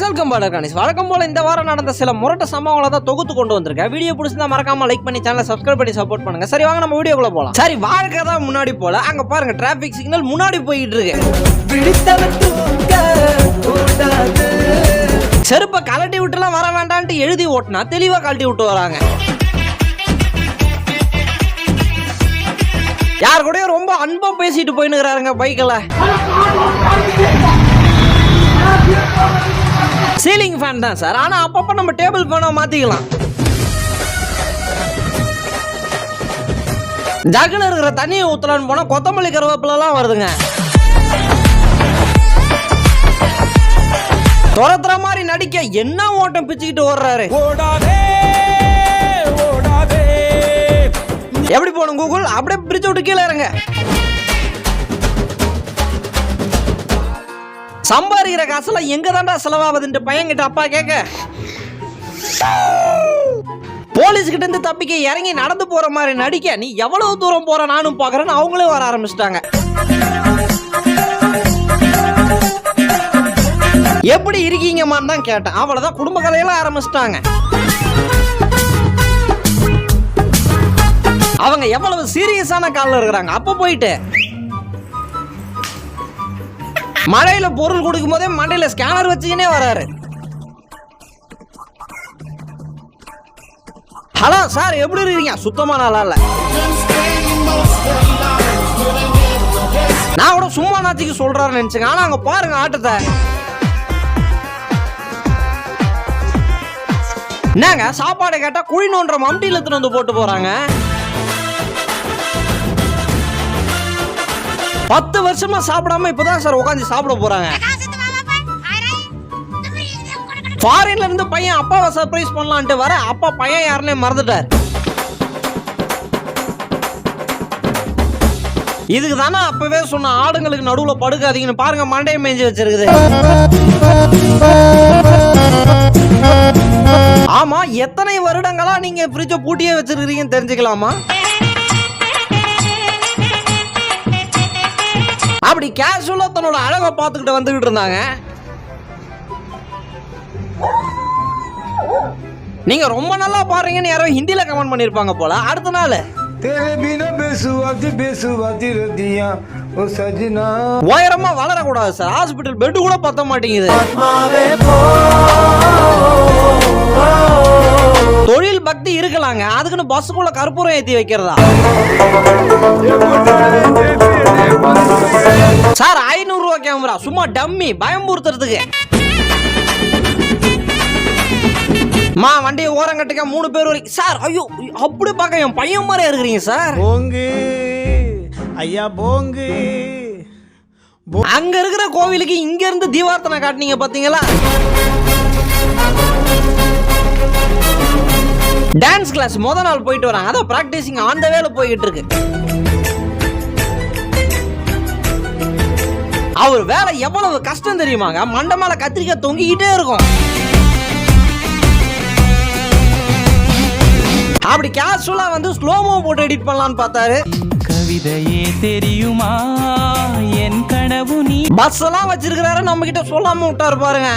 Welcome பாடகானிஸ். வழக்கம் போல இந்த வாரம் நடந்த சில முரட்ட சம்பவங்களை தான் தொகுத்து கொண்டு வந்திருக்கேன். வீடியோ பிடிச்சிருந்தா மறக்காம லைக் பண்ணி சேனலை சப்ஸ்கிரைப் பண்ணி சப்போர்ட் பண்ணுங்க. சரி வாங்க நம்ம வீடியோக்குள்ள போலாம். சரி வாழ்க்கை தான் முன்னாடி போல. அங்க பாருங்க டிராபிக் சிக்னல் முன்னாடி போயிட்டு இருக்கு. செருப்பை கலட்டி விட்டுலாம் வர வேண்டான்ட்டு எழுதி ஓட்டினா தெளிவா கழட்டி விட்டு வராங்க. யார் கூட ரொம்ப அன்பா பேசிட்டு போயினுக்கிறாருங்க பைக்கில். சீலிங் ஃபேன் தான் சார், ஆனா அப்பப்ப நம்ம டேபிள் ஃபேனை மாத்திக்கலாம். ஜக்குல இருக்கிற தண்ணியை ஊத்தலான்னு போனா கொத்தமல்லி கருவேப்பிலாம் வருதுங்க. துரத்துற மாதிரி நடிக்க என்ன ஓட்டம் பிச்சுக்கிட்டு ஓடுறாரு. எப்படி போகணும் கூகுள்? அப்படியே பிரிட்ஜ் விட்டு கீழே இறங்க. சம்பாதிக்கிற காசுல எங்க தாண்டா செலவாகுதுன்னு பையன்கிட்ட அப்பா கேட்க, போலீஸ் கிட்ட இருந்து தப்பிக்க இறங்கி நடந்து போற மாதிரி நடிக்க நீ எவ்வளவு தூரம் போற நானும் பாக்குறேன்னு அவங்களே வர ஆரம்பிச்சிட்டாங்க. எப்படி இருக்கீங்கம்மான்னு தான் கேட்டேன். அவ்வளவுதான், குடும்ப கதையெல்லாம் ஆரம்பிச்சிட்டாங்க. அவங்க எவ்வளவு சீரியஸான காலில் இருக்கிறாங்க. அப்ப போயிட்டு மழையில பொருள் கொடுக்கும் போதே மண்டையில ஸ்கேனர் வச்சுக்கினே வராரு. ஹலோ சார், எப்படி இருக்கீங்க? சுத்தமா நல்லா இல்ல. நான் கூட சும்மா நாச்சிக்கு சொல்றாருன்னு நினைச்சுங்க. ஆனா அங்க பாருங்க ஆட்டத்தை. என்னங்க சாப்பாடு கேட்டா குழி நோன்ற மம்டியில எடுத்துட்டு வந்து போட்டு போறாங்க. 10 வருஷமா சாப்பிடாம இப்பதான் சார் உட்காந்து சாப்பிட போறாங்க. ஃபாரின்ல இருந்து பையன் அப்பாவை சர்ப்ரைஸ் பண்ணலான்ட்டு வர அப்பா பையன் யாருன்னே மறந்துட்டார். இதுக்கு தானே அப்பவே சொன்ன ஆடுங்களுக்கு நடுவுல படுக்காதீங்கன்னு. பாருங்க மண்டையை மேய்ஞ்சி வச்சிருக்குது. ஆமா, எத்தனை வருடங்களா நீங்க ஃப்ரிட்ஜை பூட்டியே வச்சிருக்கீங்கன்னு தெரிஞ்சுக்கலாமா? அப்படி கேஷுவலா தன்னோட அழகை பார்த்துக்கிட்டு வந்துகிட்டு இருந்தாங்க. நீங்க ரொம்ப நல்லா பாடுறீங்கன்னு யாரோ ஹிந்தில கமெண்ட் பண்ணிருப்பாங்க போல. அடுத்த நாள் உயரமா வளரக்கூடாது சார், ஹாஸ்பிட்டல் பெட் கூட பத்த மாட்டேங்குது. தொழில் பக்தி இருக்கலாங்க, அதுக்குன்னு பஸ்ஸுக்குள்ள கற்பூரம் ஏத்தி வைக்கிறதா சார்? 500 ரூபா கேமரா சும்மா டம்மி பயம்புறுத்துறதுக்கு. வண்டியை ஓரம் கட்டுக்க 3 பேர் வரைக்கும் சார். ஐயோ, அப்படி பார்க்க என் பையன் மாதிரி இருக்கிறீங்க சார். போங்கு ஐயா போங்கு. அங்க இருக்கிற கோவிலுக்கு இங்க இருந்து தீபார்த்தனை காட்டினீங்க பாத்தீங்களா? டான்ஸ் கிளாஸ் முத நாள் போயிட்டு வராங்க. அதான் பிராக்டிசிங் அந்த வேலை போய்கிட்டு இருக்கு. அவர் வேலை எவ்வளவு கஷ்டம் தெரியுமாங்க? மண்டை மேல கத்திரிக்காய் தொங்கிக்கிட்டே இருக்கும். அப்படி கேஷுவலா வந்து ஸ்லோமோ போட்டு எடிட் பண்ணலாம்னு பார்த்தாரு. கவிதையே தெரியுமா என் கனவு நீ. பஸ் எல்லாம் வச்சிருக்கிறாரு, நம்ம கிட்ட சொல்லாம விட்டாரு பாருங்க.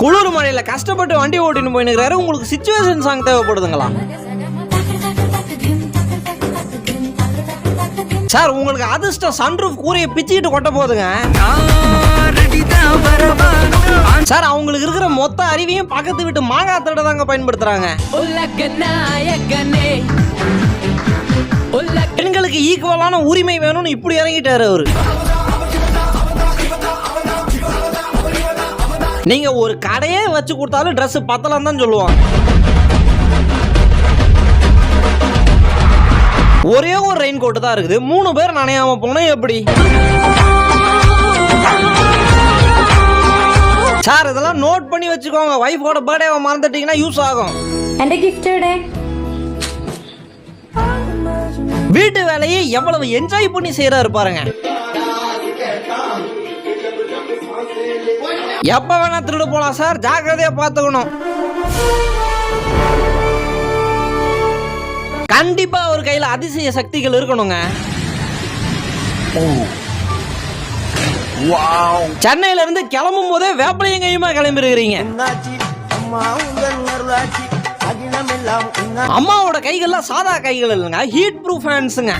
குளிர் மழையில கஷ்டப்பட்டு வண்டி ஓட்டின்னு போயினுக்கிறாரு. உங்களுக்கு சிச்சுவேஷன் சாங் தேவைப்படுதுங்களா சார்? உங்களுக்கு அதிர்ஷ்டம் சன்ரூஃப் கூரையை பிச்சுக்கிட்டு கொட்ட போதுங்க சார். அவங்களுக்கு இருக்கிற மொத்த அறிவையும் பக்கத்து வீட்டு மாங்காய் திருட தாங்க பயன்படுத்துறாங்க. பெண்களுக்கு ஈக்குவலான உரிமை வேணும்னு இப்படி இறங்கிட்டாரு அவரு. நீங்க ஒரு கடையே வச்சு கொடுத்தாலும் ட்ரெஸ் பத்தலாம் தான் சொல்லுவாங்க. ஒரே ஒரு ரெயின் கோட் தான் இருக்குது, 3 பேர் நனையாம போனா எப்படி சார்? இதெல்லாம் நோட் பண்ணி வச்சுக்கோங்க. வைஃபோட பர்த்டேவை மறந்துட்டீங்கன்னா யூஸ் ஆகும். வீட்டு வேலையை எவ்வளவு என்ஜாய் பண்ணி செய்யறாரு பாருங்க. எப்ப வேணா திருடு போலாம் சார், ஜாக்கிரதையா பார்த்துக்கணும். கண்டிப்பா ஒரு கையில அதிசய சக்திகள் இருக்கணுங்க. சென்னையில இருந்து கிளம்பும் போதே வேப்பலையும் கையுமா கிளம்பி இருக்கிறீங்க. அம்மாவோட கைகள்லாம் சாதா கைகள் இல்லைங்க, ஹீட் ப்ரூஃப் ஹேண்ட்ஸுங்க.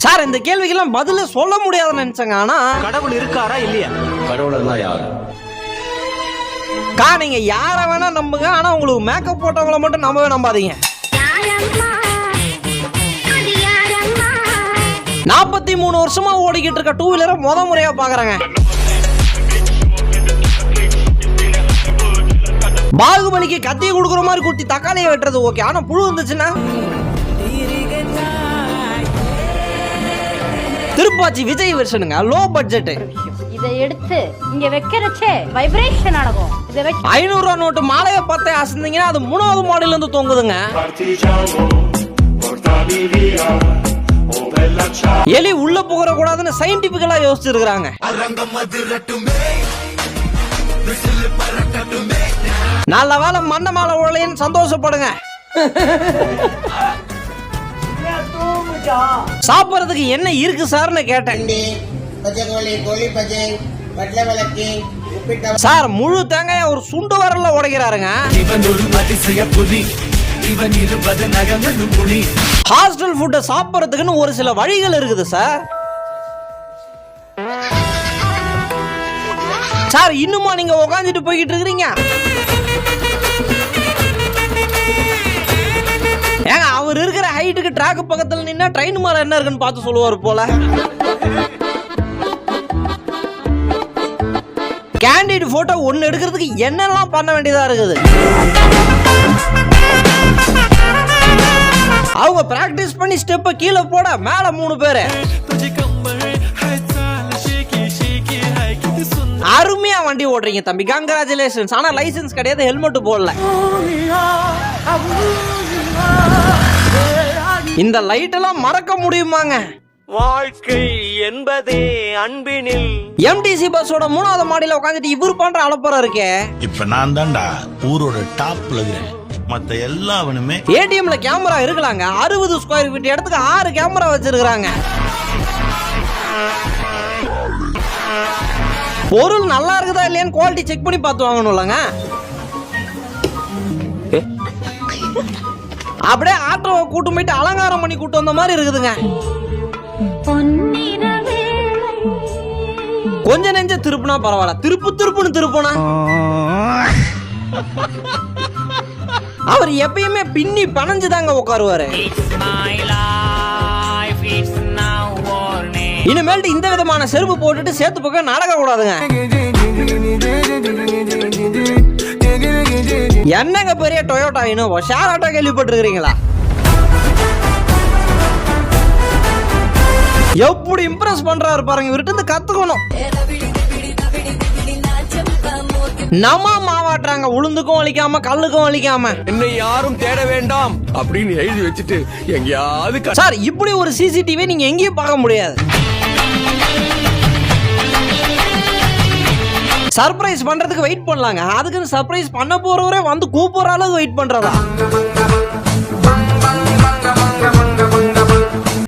சார் இந்த கேள்விக்கெல்லாம் பதில சொல்ல முடியாதுன்னு நினைச்சங்க. ஆனா கடவுள் இருக்காரா இல்லையா? கடவுள் யாரு? நீங்க யார வேணா நம்புங்க, ஆனா உங்களுக்கு மேக்கப் போட்டவங்கள மட்டும் நம்பவே நம்பாதீங்க. 43 வருஷமா ஓடிக்கிட்டு இருக்க டூ வீலரை முறையா பாக்குறாங்க. பாகுபலிக்கு கத்தியை கொடுக்குற மாதிரி குத்தி தக்காளியை வெட்டுறது ஓகே, ஆனா புழு வந்துச்சுன்னா திருப்பாச்சி விஜய் வெர்ஷனுங்க, லோ பட்ஜெட். இதை எடுத்து இங்க வைக்கிறச்சே வைப்ரேஷன் ஆகும். 500 ரூபா நோட்டு மாலையை பத்தே அசந்தீங்கன்னா அது 3வது மாடியில இருந்து தொங்குதுங்க. எலி உள்ள புகற கூடாதுன்னு சயின்டிபிக்கலா யோசிச்சிருக்காங்க. நல்ல வேலை மண்ண மாலை உழையன்னு சந்தோஷப்படுங்க. சாப்பிடுறதுக்கு என்ன இருக்கு சார்னு கேட்டேன். சார் முழு தேங்காய ஒரு சுண்டு வரல உடைக்கிறாருங்க. ஹாஸ்டல் ஃபுட்டை சாப்பிடுறதுக்குன்னு ஒரு சில வழிகள் இருக்குது சார். சார் இன்னுமா நீங்க உட்காந்துட்டு போய்கிட்டு இருக்கிறீங்க? ஏங்க அவர் இருக்கிற ஹைட்டுக்கு ட்ராக் பக்கத்துல நின்னா ட்ரெயின் மேல என்ன இருக்குன்னு பார்த்து சொல்லுவார் போல. கேண்டிட் போட்டோ ஒன்னு எடுக்கிறதுக்கு என்னெல்லாம் பண்ண வேண்டியதா இருக்குது. அவங்க பிராக்டிஸ் பண்ணி ஸ்டெப்பை கீழே போட மேல 3 பேரு அருமையா வண்டி ஓடுறீங்க தம்பி, கங்க்ராச்சுலேஷன்ஸ். ஆனா லைசென்ஸ் கிடையாது, ஹெல்மெட் போடல. இந்த லைட் எல்லாம் மறக்க முடியுமாங்க? வாழ்க்கை என்பதே அன்பினில். எம்டிசி பஸ்ஸோட 3வது மாடியில உட்காந்துட்டு இவர் பண்ற அலப்பறம் இருக்கே. இப்ப நான் தான்டா ஊரோட டாப்ல இருக்கேன். மத்த எல்லாவனுமே ஏடிஎம்ல கேமரா இருக்கலாங்க. 60 ஸ்கொயர் ஃபீட் இடத்துக்கு 6 கேமரா வச்சிருக்காங்க. பொருள் நல்லா இருக்குதா இல்லையான்னு குவாலிட்டி செக் பண்ணி பார்த்து வாங்கணும்லங்க. அப்படியே ஆட்டோவை கூட்டு போயிட்டு அலங்காரம் பண்ணி கூட்டு வந்த மாதிரி இருக்குதுங்க. கொஞ்ச நெஞ்ச திருப்புனா பரவாயில்ல, திருப்புன்னு திருப்புனா அவர் எப்பயுமே பின்னி பணஞ்சுதாங்க உட்காருவாரு. இனிமேல் இந்த விதமான செருப்பு போட்டுட்டு சேர்த்து பக்கம் நடக்க கூடாதுங்க. என்னங்க பெரிய டொயோட்டா இனோவா ஷேர் ஆட்டோ கேள்விப்பட்டிருக்கிறீங்களா? எப்படி இம்ப்ரெஸ் பண்றாரு பாருங்க, இவர்கிட்ட இருந்து கத்துக்கணும். நம்ம மாவாட்டுறாங்க, உளுந்துக்கும் வலிக்காம கல்லுக்கும் வலிக்காம. என்னை யாரும் தேட வேண்டாம் அப்படின்னு எழுதி வச்சுட்டு எங்கேயாவது. சார் இப்படி ஒரு சிசிடிவி நீங்க எங்கேயும் பார்க்க முடியாது. சர்ப்ரைஸ் பண்றதுக்கு வெயிட் பண்ணலாங்க, அதுக்கு சர்ப்ரைஸ் பண்ண போறவரே வந்து கூப்பிடுற அளவுக்கு வெயிட் பண்றதா?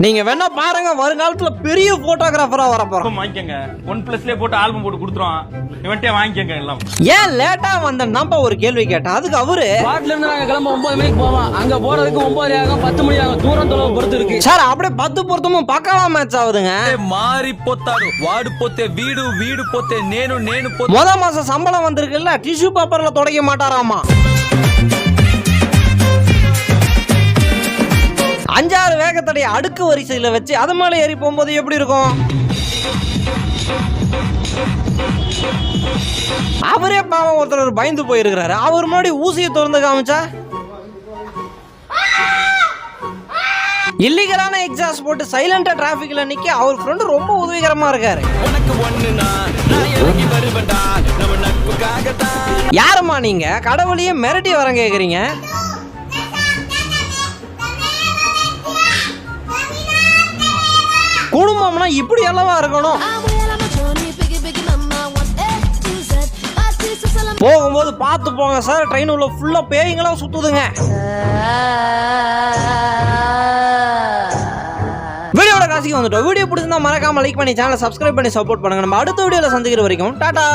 நீங்க வேணா பாருங்க, வருங்காலத்துல பெரிய போட்டோகிராஃபரா வர போறோம். வாங்கிக்கங்க, OnePlusலயே போட்டு ஆல்பம் போட்டு கொடுத்துறோம். இவன்ட்டே வாங்கிக்கங்க எல்லாம். ஏன் லேட்டா வந்தேன்னா ஒரு கேள்வி கேட்டேன், அதுக்கு அவரு பாட்ல இருந்து நாங்க கிளம்ப 9 மணிக்கு போவோம், அங்க போறதுக்கு 9 ஆகும் 10 மணி ஆகும், தூரம் தொலைவு பொறுத்து இருக்கு சார். அப்படியே 10 பொருத்தமும் பக்காவா மேட்ச் ஆகுதுங்க. மாறி போத்தாடு வாடு போத்தே வீடு வீடு போத்தே நேனு போத்தே. முத மாசம் சம்பளம் வந்திருக்குல்ல, டிஷ்யூ பேப்பர்ல துடைக்க மாட்டாராமா. 5-6 வேகத்தடைய அடுக்கு வரிசையில வச்சு அது மேல ஏறி போகும்போது எப்படி இருக்கும்? அவரே பாவம் ஒருத்தர் பயந்து போயிருக்கிறாரு. அவர் முன்னாடி ஊசியை திறந்து காமிச்சா இல்லீகலான எக்ஸாஸ்ட் போட்டு சைலண்டா டிராபிக்ல நிக்க அவர் ஃப்ரெண்ட் ரொம்ப உதவிகரமா இருக்காரு. யாரம்மா நீங்க? கடவுளையே மிரட்டி வர கேக்குறீங்க. குடும்பம்னா இப்படி அல்லவா இருக்கணும். போகும்போது பார்த்து போங்க சார், ட்ரெயின் உள்ள ஃபுல்லா பேய்ங்களா சுத்துதுங்க. வீடியோட சிவகாசிக்கு வந்துட்டோம். வீடியோ பிடிச்சிருந்தா மறக்காம லைக் பண்ணி சேனலை சப்ஸ்கிரைப் பண்ணி சப்போர்ட் பண்ணுங்க. நம்ம அடுத்த வீடியோல சந்திக்கிற வரைக்கும் டாடா.